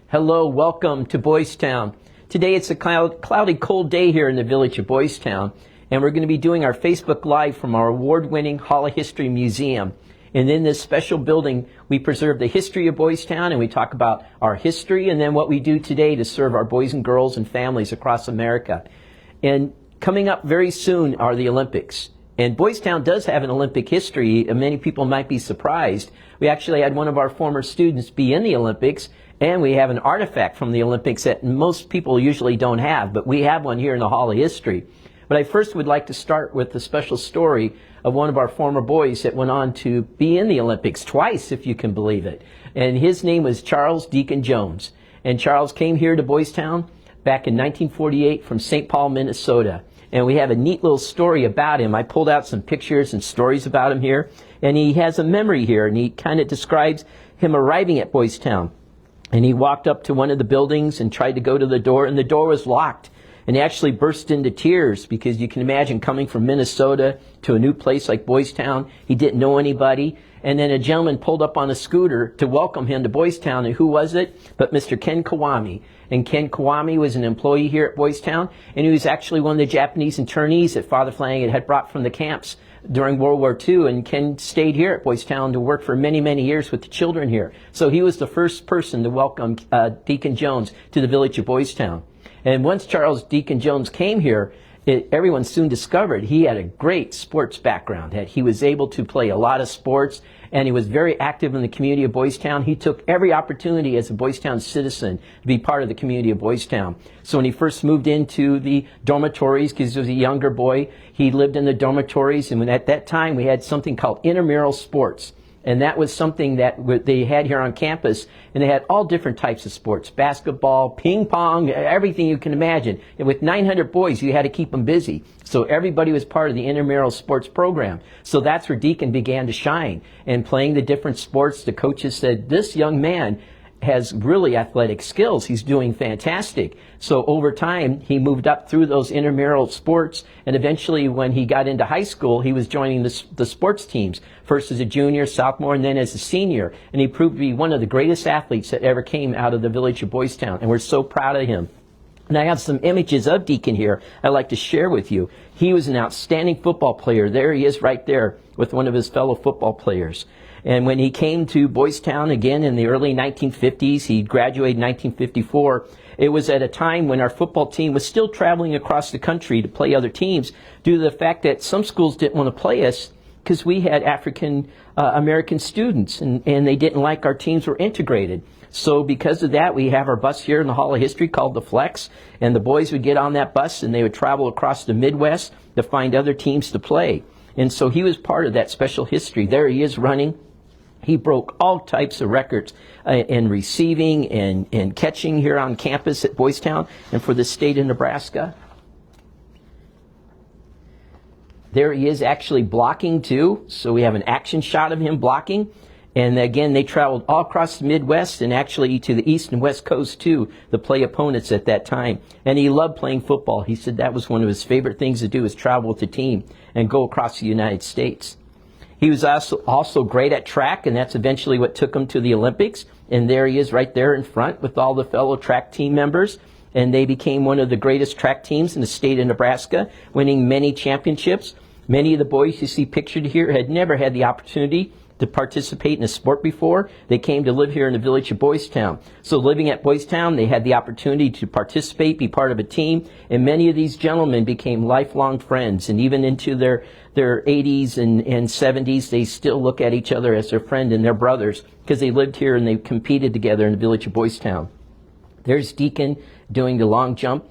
Hello, welcome to Boys Town. Today it's a cloudy, cold day here in the village of Boys Town, and we're going to be doing our Facebook Live from our award-winning Hall of History Museum. And in this special building, we preserve the history of Boys Town, and we talk about our history and then what we do today to serve our boys and girls and families across America. And coming up very soon are the Olympics. And Boys Town does have an Olympic history, and many people might be surprised. We actually had one of our former students be in the Olympics, and we have an artifact from the Olympics that most people usually don't have, but we have one here in the Hall of History. But I first would like to start with the special story of one of our former boys that went on to be in the Olympics twice, if you can believe it. And his name was Charles Deacon Jones. And Charles came here to Boys Town back in 1948 from St. Paul, Minnesota. And we have a neat little story about him. I pulled out some pictures and stories about him here. And he has a memory here, and he kind of describes him arriving at Boys Town. And he walked up to one of the buildings and tried to go to the door, and the door was locked. And he actually burst into tears because you can imagine coming from Minnesota to a new place like Boys Town. He didn't know anybody. And then a gentleman pulled up on a scooter to welcome him to Boys Town. And who was it? But Mr. Ken Kawami. And Ken Kawami was an employee here at Boys Town. And he was actually one of the Japanese internees that Father Flanagan had brought from the camps during World War II. And Ken stayed here at Boys Town to work for many, many years with the children here. So he was the first person to welcome Deacon Jones to the village of Boys Town. And once Charles Deacon Jones came here, everyone soon discovered he had a great sports background. That he was able to play a lot of sports, and he was very active in the community of Boys Town. He took every opportunity as a Boys Town citizen to be part of the community of Boys Town. So when he first moved into the dormitories, because he was a younger boy, he lived in the dormitories, and at that time we had something called intramural sports. And that was something that they had here on campus, and they had all different types of sports: basketball, ping pong, everything you can imagine. And with 900 boys, you had to keep them busy. So everybody was part of the intramural sports program. So that's where Deacon began to shine. And playing the different sports, the coaches said, this young man has really athletic skills. He's doing fantastic. So over time, he moved up through those intramural sports, and eventually when he got into high school, he was joining the sports teams, first as a junior, sophomore, and then as a senior. And he proved to be one of the greatest athletes that ever came out of the village of Boys Town, and we're so proud of him. And I have some images of Deacon here I'd like to share with you. He was an outstanding football player. There he is right there with one of his fellow football players. And when he came to Boys Town again in the early 1950s, he graduated in 1954. It was at a time when our football team was still traveling across the country to play other teams due to the fact that some schools didn't want to play us because we had African American students, and they didn't like our teams were integrated. So because of that, we have our bus here in the Hall of History called the Flex, and the boys would get on that bus and they would travel across the Midwest to find other teams to play. And so he was part of that special history. There he is running. He broke all types of records in receiving and catching here on campus at Boys Town and for the state of Nebraska. There he is actually blocking too. So we have an action shot of him blocking. And again, they traveled all across the Midwest and actually to the East and West Coast too to play opponents at that time. And he loved playing football. He said that was one of his favorite things to do, is travel with the team and go across the United States. He was also great at track, and that's eventually what took him to the Olympics. And there he is right there in front with all the fellow track team members. And they became one of the greatest track teams in the state of Nebraska, winning many championships. Many of the boys you see pictured here had never had the opportunity to participate in a sport before. They came to live here in the village of Boys Town. So living at Boys Town, they had the opportunity to participate, be part of a team, and many of these gentlemen became lifelong friends. And even into their 80s and 70s, they still look at each other as their friend and their brothers because they lived here and they competed together in the village of Boys Town. There's Deacon doing the long jump.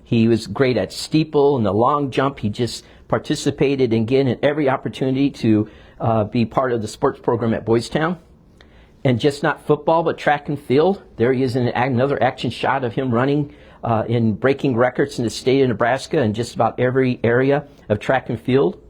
He was great at steeple and the long jump. He just participated again in every opportunity to be part of the sports program at Boys Town. And just not football, but track and field. There he is in another action shot of him running and breaking records in the state of Nebraska in just about every area of track and field.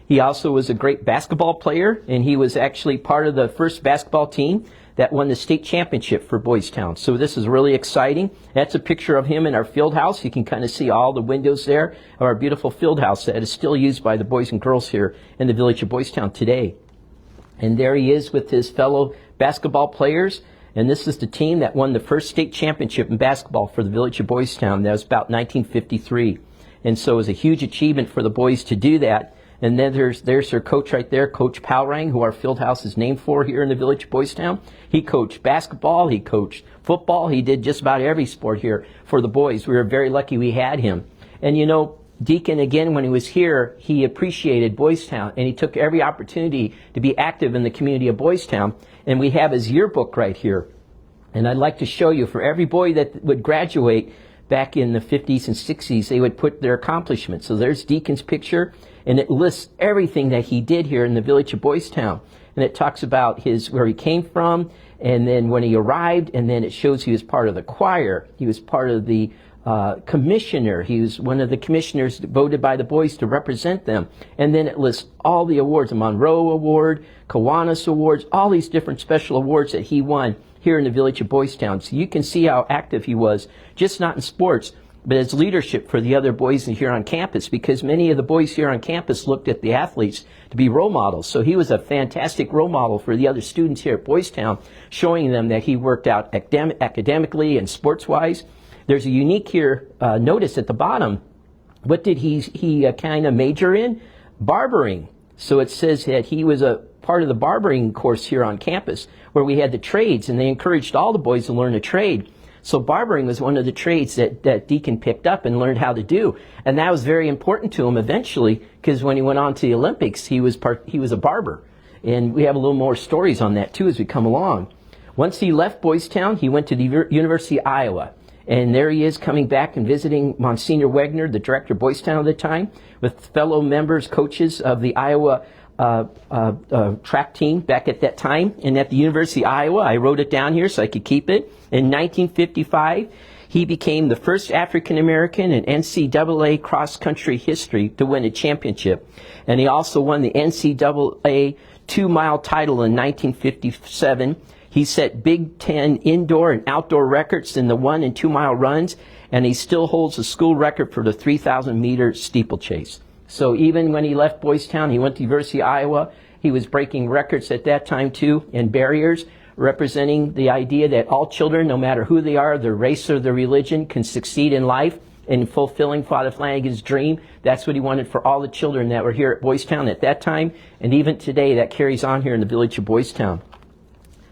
He also was a great basketball player, and he was actually part of the first basketball team that won the state championship for Boys Town. So this is really exciting. That's a picture of him in our field house. You can kind of see all the windows there of our beautiful field house that is still used by the boys and girls here in the village of Boys Town today. And there he is with his fellow basketball players. And this is the team that won the first state championship in basketball for the Village of Boys Town. That was about 1953. And so it was a huge achievement for the boys to do that. And then there's their coach right there, Coach Palrang, who our field house is named for here in the Village of Boys Town. He coached basketball, he coached football, he did just about every sport here for the boys. We were very lucky we had him. And you know, Deacon, again, when he was here, he appreciated Boys Town, and he took every opportunity to be active in the community of Boys Town. And we have his yearbook right here. And I'd like to show you, for every boy that would graduate back in the 50s and 60s, they would put their accomplishments. So there's Deacon's picture, and it lists everything that he did here in the Village of Boys Town. And it talks about where he came from, and then when he arrived, and then it shows he was part of the choir. He was part of the commissioner. He was one of the commissioners voted by the boys to represent them. And then it lists all the awards, the Monroe Award, Kiwanis Awards, all these different special awards that he won here in the Village of Boys Town. So you can see how active he was, just not in sports, but as leadership for the other boys here on campus, because many of the boys here on campus looked at the athletes to be role models. So he was a fantastic role model for the other students here at Boys Town, showing them that he worked out academically and sports-wise. There's a unique here notice at the bottom. What did he kind of major in? Barbering. So it says that he was a part of the barbering course here on campus, where we had the trades, and they encouraged all the boys to learn a trade. So barbering was one of the trades that Deacon picked up and learned how to do. And that was very important to him eventually, because when he went on to the Olympics, he was a barber. And we have a little more stories on that too as we come along. Once he left Boys Town, he went to the University of Iowa. And there he is coming back and visiting Monsignor Wegner, the director of Boys Town at the time, with fellow members, coaches of the Iowa track team back at that time. And at the University of Iowa, I wrote it down here so I could keep it. In 1955, he became the first African American in NCAA cross-country history to win a championship. And he also won the NCAA 2-mile title in 1957. He set Big Ten indoor and outdoor records in the 1 and 2 mile runs, and he still holds the school record for the 3,000-meter steeplechase. So even when he left Boys Town, he went to the University of Iowa. He was breaking records at that time too, and barriers, representing the idea that all children, no matter who they are, their race or their religion, can succeed in life in fulfilling Father Flanagan's dream. That's what he wanted for all the children that were here at Boys Town at that time, and even today that carries on here in the Village of Boys Town.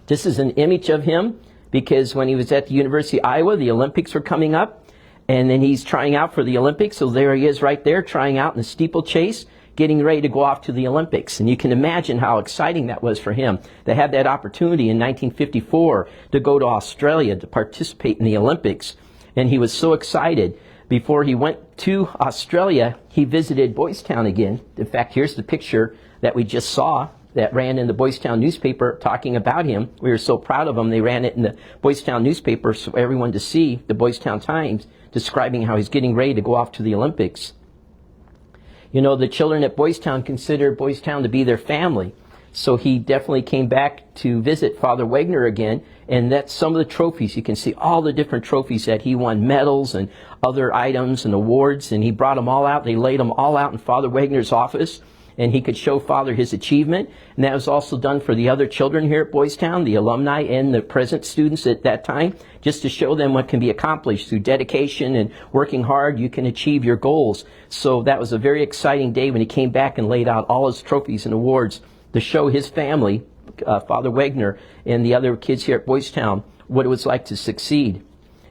This is an image of him because when he was at the University of Iowa, the Olympics were coming up, and then he's trying out for the Olympics. So there he is right there trying out in the steeplechase, getting ready to go off to the Olympics. And you can imagine how exciting that was for him to have that opportunity in 1954 to go to Australia to participate in the Olympics. And he was so excited. Before he went to Australia, he visited Boys Town again. In fact, here's the picture that we just saw that ran in the Boys Town newspaper talking about him. We were so proud of him. They ran it in the Boys Town newspaper so everyone to see, the Boys Town Times, describing how he's getting ready to go off to the Olympics. You know, the children at Boys Town consider Boys Town to be their family. So he definitely came back to visit Father Wegner again, and that's some of the trophies. You can see all the different trophies that he won, medals and other items and awards, and he brought them all out. They laid them all out in Father Wegner's office, and he could show Father his achievement. And that was also done for the other children here at Boys Town, the alumni and the present students at that time, just to show them what can be accomplished through dedication and working hard. You can achieve your goals. So that was a very exciting day when he came back and laid out all his trophies and awards to show his family, Father Wegner and the other kids here at Boys Town, what it was like to succeed.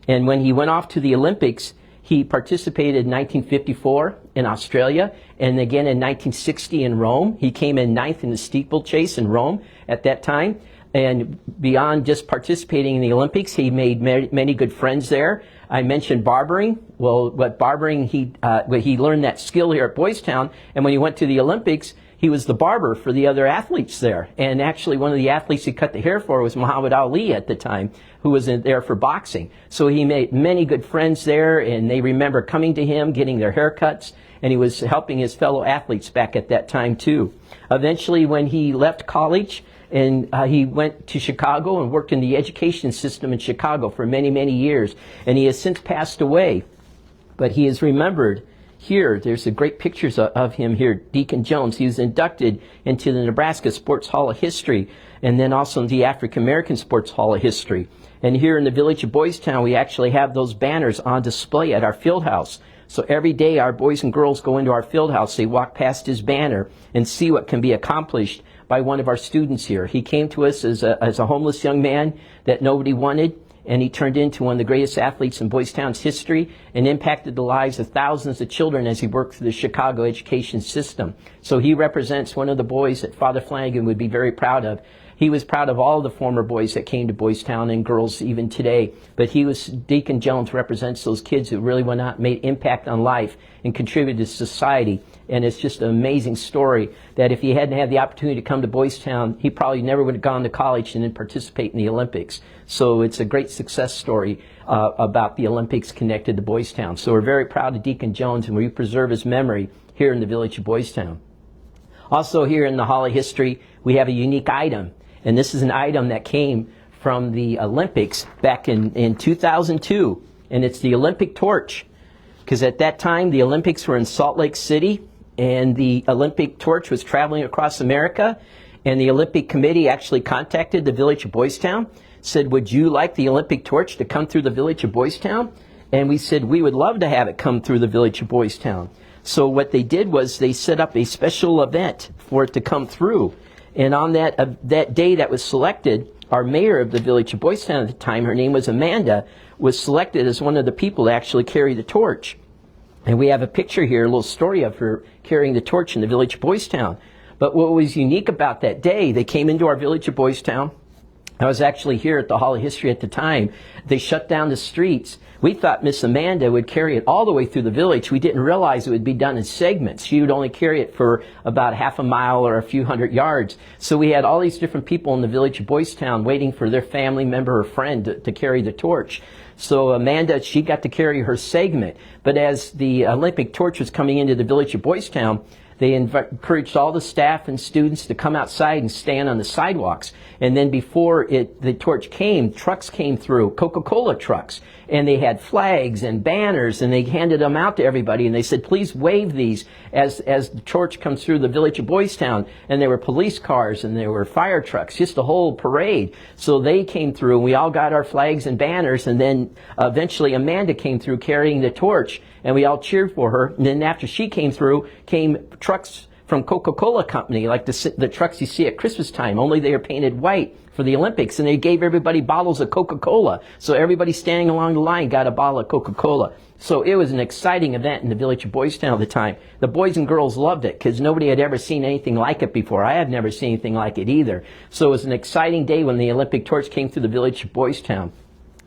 And when he went off to the Olympics, he participated in 1954 in Australia, and again in 1960 in Rome. He came in 9th in the steeplechase in Rome at that time. And beyond just participating in the Olympics, he made many good friends there. I mentioned barbering. Well, he learned that skill here at Boys Town, and when he went to the Olympics, he was the barber for the other athletes there. And actually one of the athletes he cut the hair for was Muhammad Ali at the time, who was there for boxing. So he made many good friends there, and they remember coming to him, getting their haircuts, and he was helping his fellow athletes back at that time too. Eventually when he left college, and he went to Chicago and worked in the education system in Chicago for many, many years. And he has since passed away, but he is remembered here, there's a great pictures of him here, Deacon Jones. He was inducted into the Nebraska Sports Hall of History, and then also the African American Sports Hall of History. And here in the village of Boys Town, we actually have those banners on display at our field house. So every day our boys and girls go into our field house, they walk past his banner and see what can be accomplished by one of our students here. He came to us as a homeless young man that nobody wanted, and he turned into one of the greatest athletes in Boys Town's history and impacted the lives of thousands of children as he worked through the Chicago education system. So he represents one of the boys that Father Flanagan would be very proud of. He was proud of all the former boys that came to Boys Town and girls even today. But Deacon Jones represents those kids who really went out and made impact on life and contributed to society. And it's just an amazing story that if he hadn't had the opportunity to come to Boys Town, he probably never would have gone to college and then participate in the Olympics. So it's a great success story about the Olympics connected to Boys Town. So we're very proud of Deacon Jones, and we preserve his memory here in the village of Boys Town. Also here in the Hall of History, we have a unique item. And this is an item that came from the Olympics back in 2002. And it's the Olympic torch. Because at that time, the Olympics were in Salt Lake City. And the Olympic torch was traveling across America. And the Olympic Committee actually contacted the village of Boys Town. Said, would you like the Olympic torch to come through the village of Boys Town? And we said, we would love to have it come through the village of Boys Town. So what they did was they set up a special event for it to come through. And on that day that was selected, our mayor of the village of Boys Town at the time, her name was Amanda, was selected as one of the people to actually carry the torch. And we have a picture here, a little story of her carrying the torch in the village of Boys Town. But what was unique about that day, they came into our village of Boys Town. I was actually here at the Hall of History at the time. They shut down the streets. We thought Miss Amanda would carry it all the way through the village. We didn't realize it would be done in segments. She would only carry it for about half a mile or a few hundred yards. So we had all these different people in the village of Boys Town waiting for their family member or friend to carry the torch. So Amanda, she got to carry her segment. But as the Olympic torch was coming into the village of Boys Town, they encouraged all the staff and students to come outside and stand on the sidewalks. And then before the torch came, trucks came through, Coca-Cola trucks. And they had flags and banners, and they handed them out to everybody. And they said, please wave these as the torch comes through the village of Boys Town. And there were police cars, and there were fire trucks, just a whole parade. So they came through, and we all got our flags and banners. And then eventually Amanda came through carrying the torch, and we all cheered for her. And then after she came through, came trucks from Coca-Cola Company, like the trucks you see at Christmas time, only they are painted white for the Olympics, and they gave everybody bottles of Coca-Cola. So everybody standing along the line got a bottle of Coca-Cola. So it was an exciting event in the village of Boys Town at the time. The boys and girls loved it because nobody had ever seen anything like it before. I had never seen anything like it either. So it was an exciting day when the Olympic torch came through the village of Boys Town.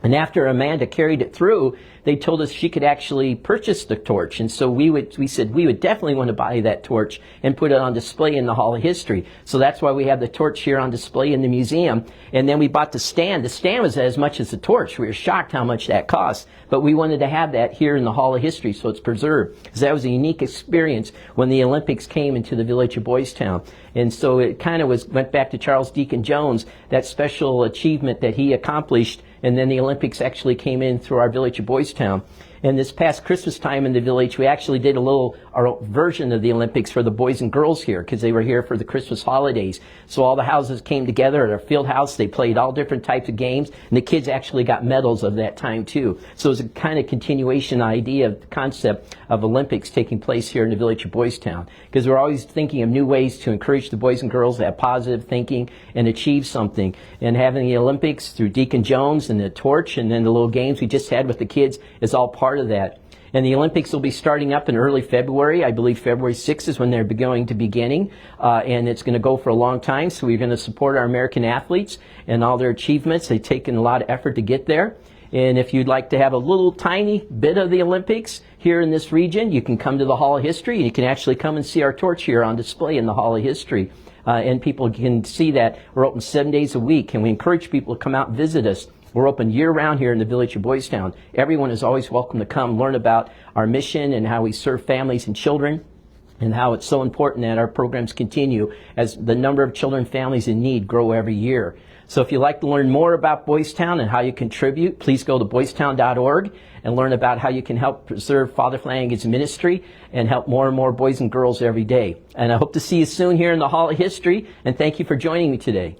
And after Amanda carried it through, they told us she could actually purchase the torch. And so we said we would definitely want to buy that torch and put it on display in the Hall of History. So that's why we have the torch here on display in the museum. And then we bought the stand. The stand was as much as the torch. We were shocked how much that cost. But we wanted to have that here in the Hall of History so it's preserved. Because that was a unique experience when the Olympics came into the village of Boys Town. And so it kind of went back to Charles Deacon Jones, that special achievement that he accomplished. And then the Olympics actually came in through our village of Boys Town. And this past Christmas time in the village, we actually did our version of the Olympics for the boys and girls here because they were here for the Christmas holidays. So all the houses came together at our field house. They played all different types of games, and the kids actually got medals of that time too. So it was a kind of continuation idea of the concept of Olympics taking place here in the village of Boys Town, because we're always thinking of new ways to encourage the boys and girls to have positive thinking and achieve something. And having the Olympics through Deacon Jones and the torch and then the little games we just had with the kids is all part of that. And the Olympics will be starting up in early February. I believe February 6th is when they're going to beginning. And it's going to go for a long time. So we're going to support our American athletes and all their achievements. They've taken a lot of effort to get there. And if you'd like to have a little tiny bit of the Olympics here in this region, you can come to the Hall of History. And you can actually come and see our torch here on display in the Hall of History. And people can see that we're open 7 days a week. And we encourage people to come out and visit us. We're open year-round here in the village of Boys Town. Everyone is always welcome to come learn about our mission and how we serve families and children, and how it's so important that our programs continue as the number of children and families in need grow every year. So if you'd like to learn more about Boys Town and how you contribute, please go to boystown.org and learn about how you can help preserve Father Flanagan's ministry and help more and more boys and girls every day. And I hope to see you soon here in the Hall of History, and thank you for joining me today.